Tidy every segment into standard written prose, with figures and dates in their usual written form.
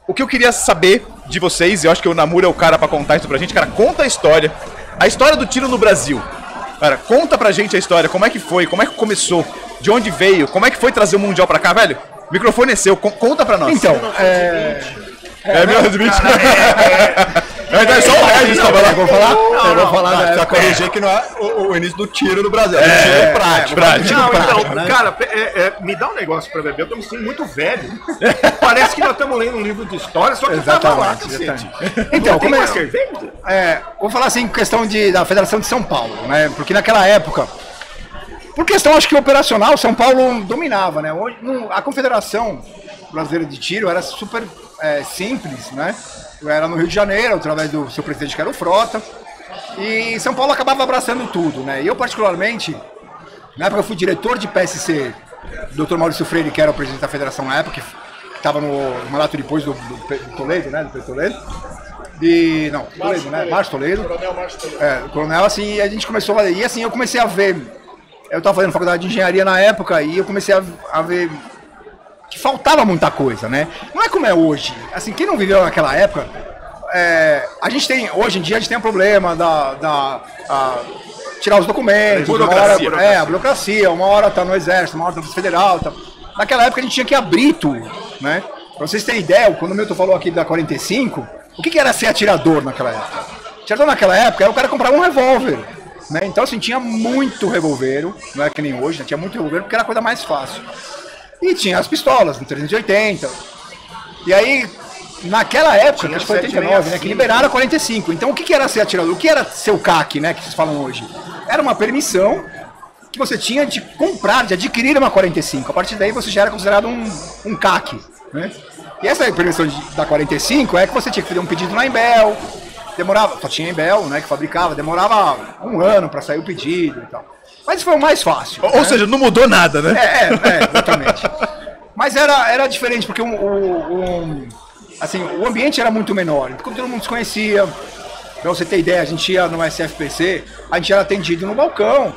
o que eu queria saber de vocês, eu acho que o Namura é o cara pra contar isso pra gente, cara, conta a história do tiro no Brasil. Cara, conta pra gente a história, como é que foi, como é que começou, de onde veio, como é que foi trazer o Mundial pra cá, velho? O microfone é seu, conta pra nós. Então, 1920. É só o Regis que tava lá. Eu vou falar. Só corrigir que não é o início do tiro no Brasil. É, prático. prático. Então, né? Cara, me dá um negócio pra beber, eu tô me sentindo muito velho. Parece que nós estamos lendo um livro de história, só que eu tava lá, cacete. Então, como é é cerveja? vou falar assim, questão da Federação de São Paulo, né? Porque naquela época, por questão acho que operacional, São Paulo dominava, né? Hoje, a Confederação Brasileira de Tiro era super simples, né? Eu era no Rio de Janeiro, através do seu presidente, que era o Frota, e São Paulo acabava abraçando tudo, né? E eu, particularmente, na época eu fui diretor de PSC, do Dr. Maurício Freire, que era o presidente da federação na época, que estava no mandato depois do Toledo, né? Do Pedro Toledo. Toledo, né? Márcio Toledo. Coronel Márcio Toledo. Coronel, assim, e a gente começou a fazer. E assim, eu comecei a ver. Eu estava fazendo faculdade de engenharia na época e eu comecei a ver que faltava muita coisa, né? Não é como é hoje. Assim, quem não viveu naquela época, a gente tem, hoje em dia a gente tem um problema tirar os documentos, burocracia, a burocracia, uma hora tá no exército, uma hora tá no federal, tá. Naquela época a gente tinha que abrir tudo, né? Pra vocês terem ideia, quando o Milton falou aqui da 45, o que era ser atirador naquela época? Atirador naquela época era o cara comprar um revólver, né? Então assim, tinha muito revólver, não é que nem hoje, né? Tinha muito revólver porque era a coisa mais fácil. E tinha as pistolas, no 380. E aí, naquela época, que foi 89, né, que liberaram a 45. Então, o que era ser atirador? O que era ser o CAC, né, que vocês falam hoje? Era uma permissão que você tinha de comprar, de adquirir uma 45. A partir daí, você já era considerado um CAC, né? E essa permissão da 45 é que você tinha que fazer um pedido na Embel, demorava, só tinha Embel, né, que fabricava, demorava um ano para sair o pedido e tal. Mas foi o mais fácil. Ou seja, não mudou nada, né? Exatamente. Mas era diferente, porque assim, o ambiente era muito menor. Então, todo mundo se conhecia. Pra você ter ideia, a gente ia no SFPC, a gente era atendido no balcão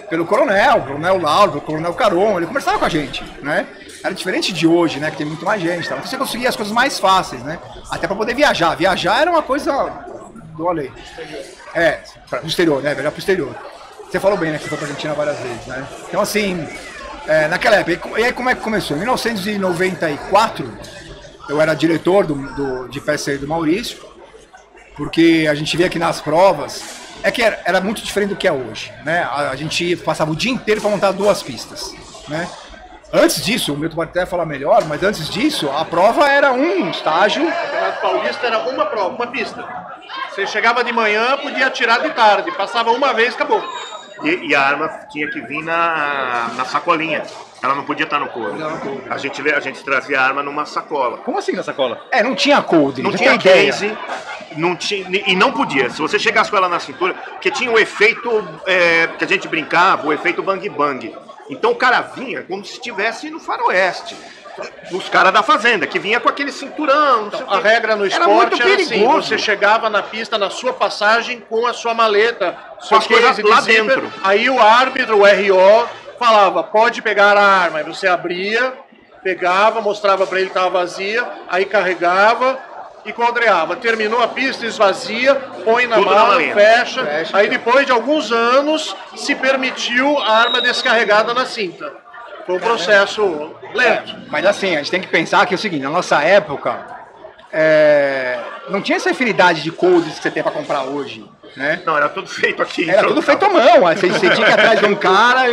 pelo coronel Lauro, pelo coronel Caron, ele conversava com a gente, né? Era diferente de hoje, né, que tem muito mais gente. Então você conseguia as coisas mais fáceis, né? Até para poder viajar. Viajar era uma coisa do além. Pro exterior, né? Viajar pro exterior. Você falou bem, né, que você foi pra Argentina várias vezes, né? Então, assim, naquela época, e aí como é que começou? Em 1994, eu era diretor de PSC do Maurício, porque a gente via que nas provas, que era muito diferente do que é hoje, né? A gente passava o dia inteiro para montar 2 pistas, né? Antes disso, o Milton pode até falar melhor, mas antes disso, a prova era um estágio. O Campeonato Paulista era uma prova, uma pista. Você chegava de manhã, podia atirar de tarde, passava uma vez, acabou. E a arma tinha que vir na sacolinha. Ela não podia estar no couro. A gente trazia a arma numa sacola. Como assim na sacola? Não tinha cold, não tinha case, não tinha, e não podia. Se você chegasse com ela na cintura, porque tinha o efeito que a gente brincava, o efeito bang bang. Então o cara vinha como se estivesse no faroeste. Os caras da fazenda, que vinha com aquele cinturão. Então, a regra no esporte era assim, você chegava na pista na sua passagem com a sua maleta, com as coisas lá dentro. Aí o árbitro, o RO, falava, pode pegar a arma. Aí você abria, pegava, mostrava para ele que estava vazia, aí carregava e quadreava. Terminou a pista, esvazia, põe na mala, fecha. Aí depois de alguns anos se permitiu a arma descarregada na cinta. Foi um processo lento. Mas assim, a gente tem que pensar que é o seguinte, na nossa época, não tinha essa afinidade de codes que você tem para comprar hoje, né? Não, era tudo feito aqui. Era tudo feito à mão, você tinha que ir atrás de um cara,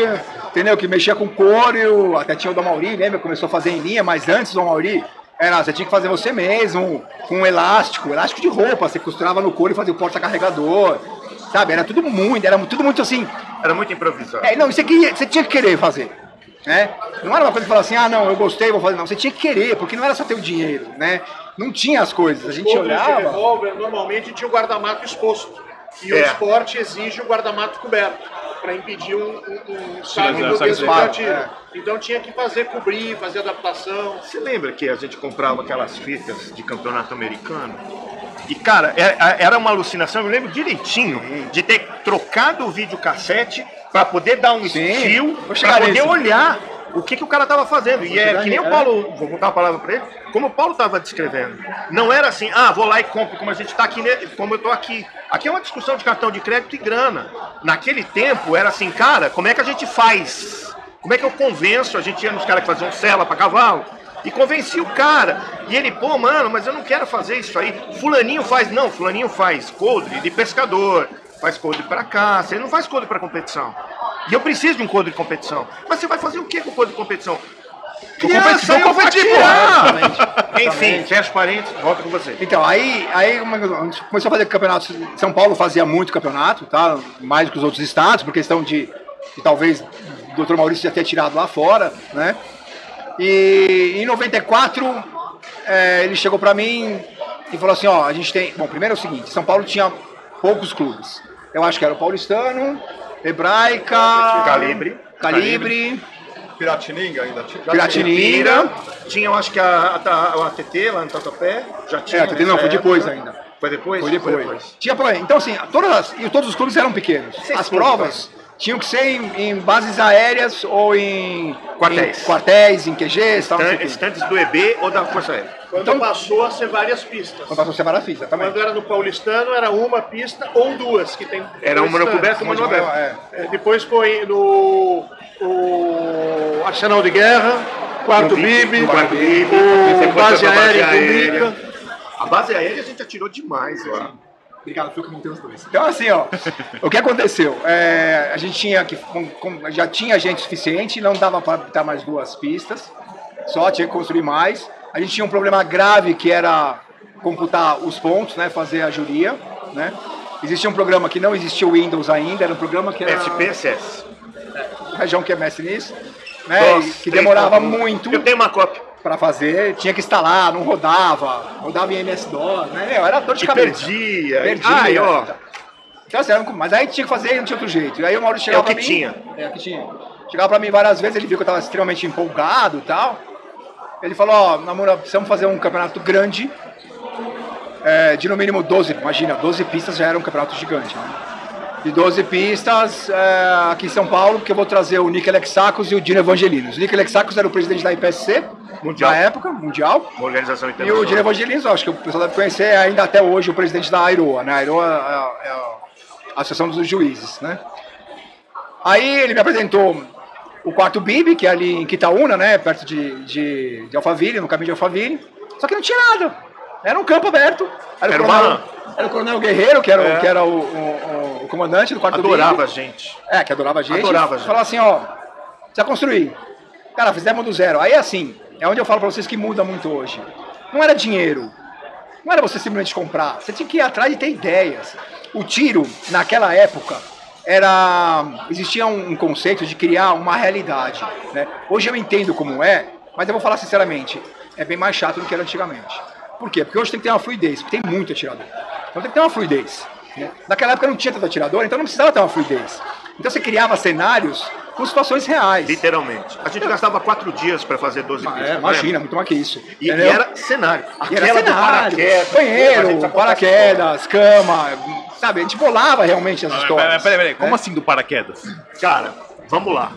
entendeu, que mexia com couro, até tinha o Dom Mauri, lembra? Começou a fazer em linha, mas antes do Dom Mauri, você tinha que fazer você mesmo, com um elástico de roupa, você costurava no couro e fazia o porta-carregador, sabe? Era tudo muito assim... Era muito improvisado. Não, você tinha que querer fazer. Né? Não era uma coisa que falava assim, não, eu gostei, vou fazer. Não, você tinha que querer, porque não era só ter o dinheiro, né? Não tinha as coisas, a gente olhava... Revólver, normalmente tinha o guarda-mato exposto. E o esporte exige o guarda-mato coberto, para impedir um saque do desbatido. Então tinha que cobrir, fazer adaptação. Você lembra que a gente comprava aquelas fitas de campeonato americano? E, cara, era uma alucinação, eu me lembro direitinho de ter trocado o videocassete para poder dar um estilo, para poder olhar o que o cara tava fazendo. E é que nem o Paulo, vou botar a palavra para ele, como o Paulo tava descrevendo. Não era assim, vou lá e compro, como a gente tá aqui, como eu tô aqui. Aqui é uma discussão de cartão de crédito e grana. Naquele tempo era assim, cara, como é que a gente faz? Como é que eu convenço? A gente ia nos caras que faziam cela para cavalo e convencia o cara. E ele, pô, mano, mas eu não quero fazer isso aí. Fulaninho faz, não, fulaninho faz coldre de pescador, faz coldre para caça, ele não faz coldre para competição. E eu preciso de um coldre de competição. Mas você vai fazer o que com o coldre de competição? Criança, eu competir, porra! Enfim, fecha parênteses, volta com você. Então, aí a gente começou a fazer campeonatos. São Paulo fazia muito campeonato, tá? Mais do que os outros estados, por questão de talvez o Dr. Maurício já ter tirado lá fora, né? E em 94, ele chegou pra mim e falou assim, ó, a gente tem... Bom, primeiro é o seguinte, São Paulo tinha poucos clubes. Eu acho que era o Paulistano, Hebraica... Calibre... Piratininga ainda tinha. Piratininga. Tinha, eu acho que a ATT lá no Tatuapé. Já tinha. A ATT não, foi depois ainda. Foi depois? Foi depois. Tinha problema. Então, assim, todos os clubes eram pequenos. As provas tinham que ser em bases aéreas ou em quartéis, em QGs, tal. Estantes do EB ou da Força Aérea. Quando passou a ser várias pistas. Quando passou a ser várias pistas, também. Quando era no Paulistano, era uma pista ou duas, que tem. Era uma no coberto e uma no aberto. Depois foi no Arsenal de Guerra, quarto BIB, o base aérea em Cumbica. A base aérea a gente atirou demais lá. Obrigado, foi que montei os dois. Então, assim, ó, o que aconteceu? A gente tinha que. Já tinha gente suficiente, não dava para habitar mais duas pistas, só tinha que construir mais. A gente tinha um problema grave que era computar os pontos, né, fazer a juria, né? Existia um programa que não existia o Windows ainda, era um programa que era... SPSS. O Região que é mestre nisso, né? Que demorava muito. Eu tenho uma cópia. Para fazer, tinha que instalar, não rodava em MS-DOS, né? Era dor de cabeça. Perdia. Ó. Então, assim, mas aí tinha que fazer e não tinha outro jeito. E aí o Maurício chegava pra mim... É o que tinha. Chegava pra mim várias vezes, ele viu que eu tava extremamente empolgado e tal. Ele falou, ó, Namura, precisamos fazer um campeonato grande, de no mínimo 12, imagina, 12 pistas já era um campeonato gigante, né? De 12 pistas aqui em São Paulo, porque eu vou trazer o Nick Alexakos e o Dino Evangelinos. O Nick Alexakos era o presidente da IPSC, mundial. Na época, mundial. Uma organização internacional. E o Dino Evangelinos, acho que o pessoal deve conhecer ainda até hoje o presidente da AIROA, né? A AIROA é a Associação dos Juízes, né? Aí ele me apresentou o quarto BIB, que é ali em Quitaúna, né? Perto de Alphaville, no caminho de Alphaville. Só que não tinha nada. Era um campo aberto. Era o Coronel Guerreiro, que era o comandante do quarto BIB. Adorava a gente. Que adorava a gente. Adorava a gente. Falou assim, ó, precisa construir. Cara, fizemos do zero. Aí assim, é onde eu falo pra vocês que muda muito hoje. Não era dinheiro. Não era você simplesmente comprar. Você tinha que ir atrás de ter ideias. O tiro, naquela época, existia um conceito de criar uma realidade, né? Hoje eu entendo como mas eu vou falar sinceramente, é bem mais chato do que era antigamente. Por quê? Porque hoje tem que ter uma fluidez, porque tem muito atirador. Então tem que ter uma fluidez, né? Naquela época não tinha tanto atirador, então não precisava ter uma fluidez. Então você criava cenários com situações reais. Literalmente. A gente gastava 4 dias para fazer 12 pistas. Imagina, muito mais que isso. E era cenário. Aquela do paraquedas, banheiro, paraquedas, cama, sabe? A gente bolava realmente as histórias. Peraí. Como assim do paraquedas? Cara, vamos lá.